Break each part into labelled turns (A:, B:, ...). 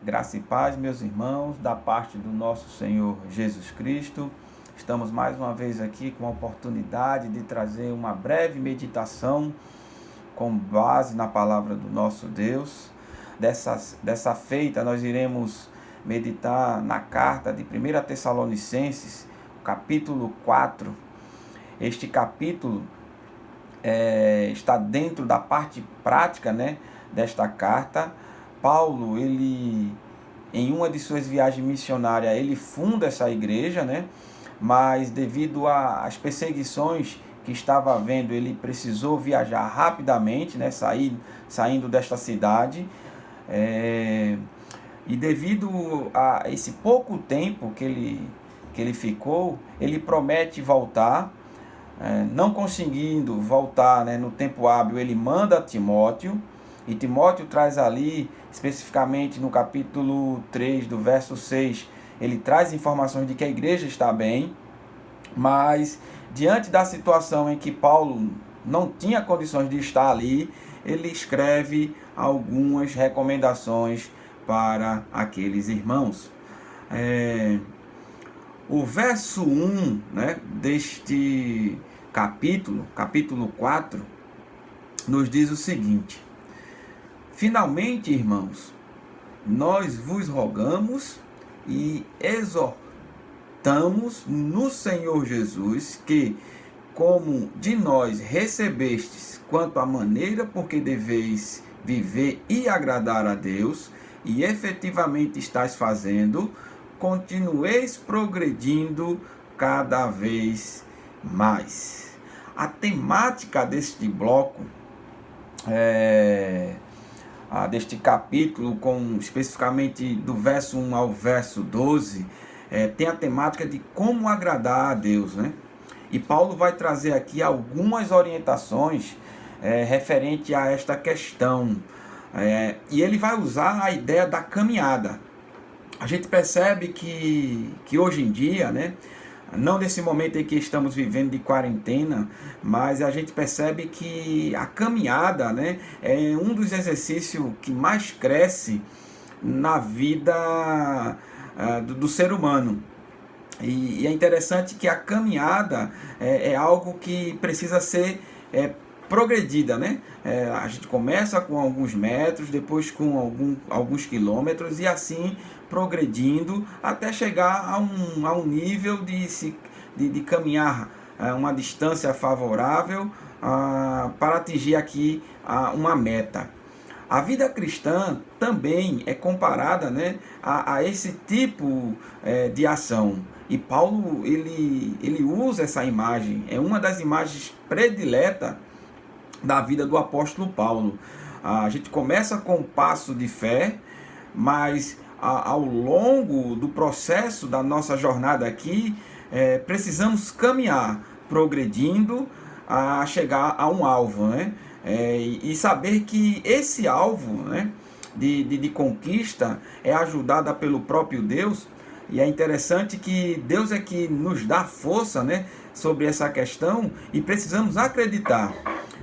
A: Graça e paz, meus irmãos, da parte do nosso Senhor Jesus Cristo. Estamos mais uma vez aqui com a oportunidade de trazer uma breve meditação com base na palavra do nosso Deus. Dessa feita, nós iremos meditar na carta de 1 Tessalonicenses, capítulo 4. Este capítulo está dentro da parte prática, desta carta. Paulo, ele, em uma de suas viagens missionárias, ele funda essa igreja, mas devido às perseguições que estava havendo, ele precisou viajar rapidamente, saindo desta cidade. E devido a esse pouco tempo que ele ficou, ele promete voltar. Não conseguindo voltar no tempo hábil, ele manda Timóteo. E Timóteo traz ali, especificamente no capítulo 3, do verso 6, ele traz informações de que a igreja está bem, mas diante da situação em que Paulo não tinha condições de estar ali, ele escreve algumas recomendações para aqueles irmãos. O verso 1 deste capítulo 4, nos diz o seguinte: finalmente, irmãos, nós vos rogamos e exortamos no Senhor Jesus que, como de nós recebestes quanto à maneira por que deveis viver e agradar a Deus, e efetivamente estáis fazendo, continueis progredindo cada vez mais. A temática deste bloco deste capítulo, especificamente do verso 1 ao verso 12, tem a temática de como agradar a Deus, E Paulo vai trazer aqui algumas orientações referente a esta questão. E ele vai usar a ideia da caminhada. A gente percebe que hoje em dia, não nesse momento em que estamos vivendo de quarentena, mas a gente percebe que a caminhada é um dos exercícios que mais cresce na vida do ser humano. E é interessante que a caminhada é algo que precisa ser progredida, a gente começa com alguns metros, depois com alguns quilômetros, e assim progredindo até chegar a um nível de caminhar uma distância favorável para atingir aqui uma meta. A vida cristã também é comparada a esse tipo de ação. E Paulo ele usa essa imagem, é uma das imagens prediletas da vida do apóstolo Paulo. A gente começa com um passo de fé, mas ao longo do processo da nossa jornada aqui, precisamos caminhar, progredindo a chegar a um alvo, e saber que esse alvo de conquista é ajudada pelo próprio Deus. E é interessante que Deus é que nos dá força sobre essa questão, e precisamos acreditar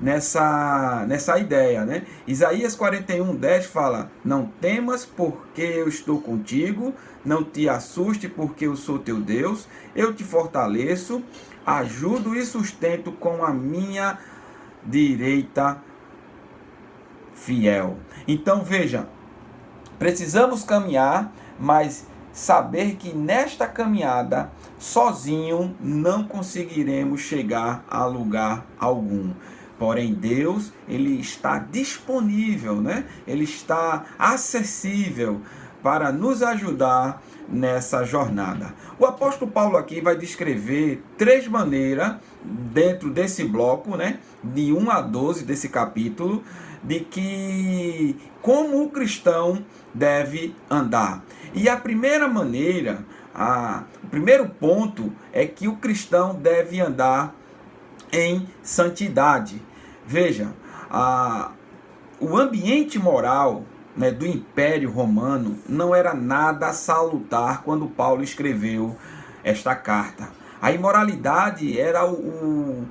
A: nessa ideia. Isaías 41:10 fala: não temas, porque eu estou contigo, não te assuste, porque eu sou teu Deus, eu te fortaleço, ajudo e sustento com a minha direita fiel. Então veja, precisamos caminhar, mas saber que nesta caminhada, sozinho, não conseguiremos chegar a lugar algum. Porém, Deus, ele está disponível, Ele está acessível para nos ajudar nessa jornada. O apóstolo Paulo aqui vai descrever 3 maneiras, dentro desse bloco, de 1 a 12 desse capítulo, de que como o cristão deve andar. E a primeira maneira, o primeiro ponto é que o cristão deve andar em santidade. Veja, o ambiente moral do Império Romano não era nada salutar quando Paulo escreveu esta carta. A imoralidade era um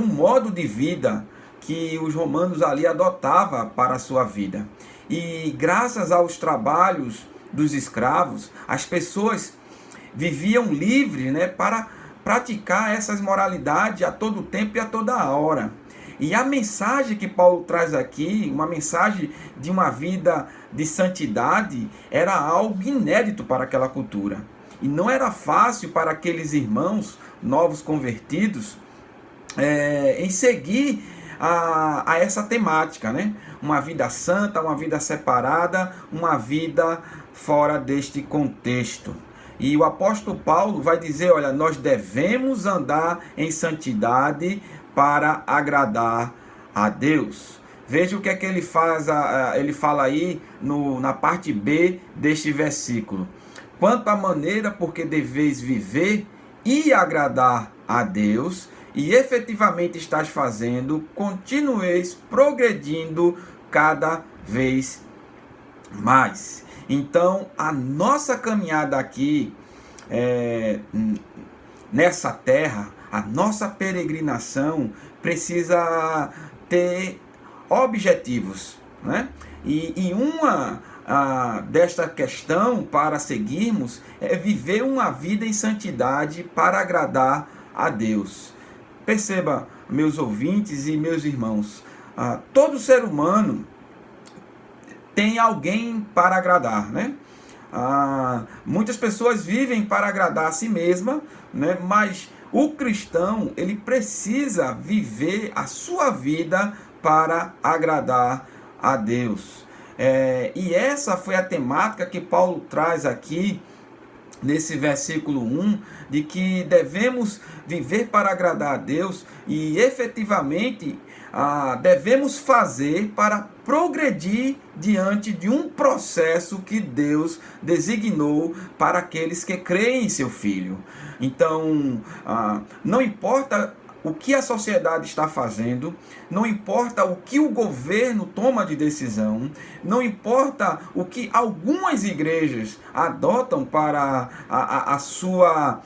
A: modo de vida que os romanos ali adotavam para a sua vida. E graças aos trabalhos dos escravos, as pessoas viviam livres, né, para praticar essas moralidades a todo tempo e a toda hora. E a mensagem que Paulo traz aqui, uma mensagem de uma vida de santidade, era algo inédito para aquela cultura. E não era fácil para aqueles irmãos novos convertidos em seguir a essa temática, né? Uma vida santa, uma vida separada, uma vida fora deste contexto. E o apóstolo Paulo vai dizer, olha, nós devemos andar em santidade para agradar a Deus. Veja o que é que ele faz, ele fala aí na parte B deste versículo. Quanto à maneira porque deveis viver e agradar a Deus, e efetivamente estás fazendo, continueis progredindo cada vez mais. Então, a nossa caminhada aqui, nessa terra, a nossa peregrinação precisa ter objetivos, né? E uma desta questão para seguirmos é viver uma vida em santidade para agradar a Deus. Perceba, meus ouvintes e meus irmãos, todo ser humano tem alguém para agradar, né? Muitas pessoas vivem para agradar a si mesma, né? Mas o cristão, ele precisa viver a sua vida para agradar a Deus. E essa foi a temática que Paulo traz aqui nesse versículo 1, de que devemos viver para agradar a Deus e efetivamente devemos fazer para progredir diante de um processo que Deus designou para aqueles que creem em seu Filho. Então, não importa o que a sociedade está fazendo, não importa o que o governo toma de decisão, não importa o que algumas igrejas adotam para a sua,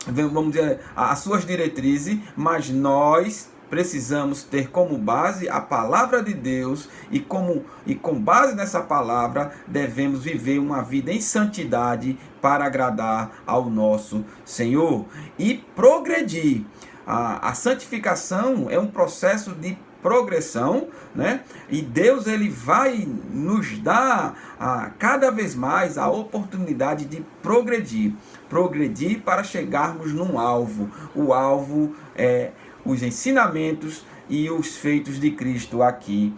A: vamos dizer, as suas diretrizes, mas nós precisamos ter como base a palavra de Deus e com base nessa palavra devemos viver uma vida em santidade para agradar ao nosso Senhor e progredir. A santificação é um processo de progressão, né? E Deus ele vai nos dar cada vez mais a oportunidade de progredir para chegarmos num alvo. O alvo é os ensinamentos e os feitos de Cristo aqui.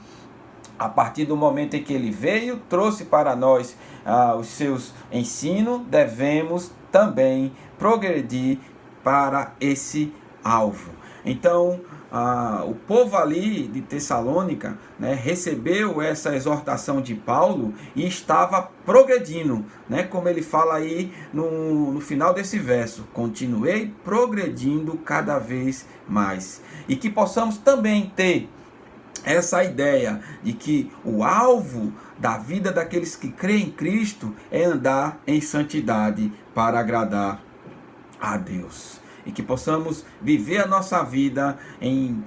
A: A partir do momento em que ele veio, trouxe para nós os seus ensinos, devemos também progredir para esse alvo. Então, o povo ali de Tessalônica, né, recebeu essa exortação de Paulo e estava progredindo, né, como ele fala aí no final desse verso: continuei progredindo cada vez mais. E que possamos também ter essa ideia de que o alvo da vida daqueles que creem em Cristo é andar em santidade para agradar a Deus. E que possamos viver a nossa vida em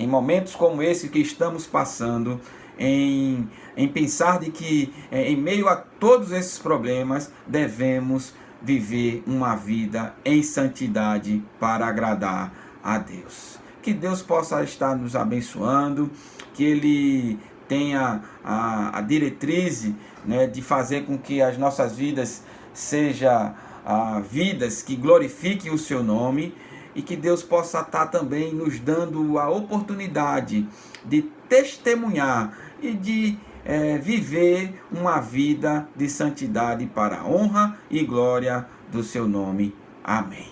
A: momentos como esse que estamos passando, em pensar de que em meio a todos esses problemas devemos viver uma vida em santidade para agradar a Deus. Que Deus possa estar nos abençoando, que Ele tenha a diretriz, né, de fazer com que as nossas vidas sejam vidas que glorifiquem o seu nome, e que Deus possa estar também nos dando a oportunidade de testemunhar e de viver uma vida de santidade para a honra e glória do seu nome. Amém.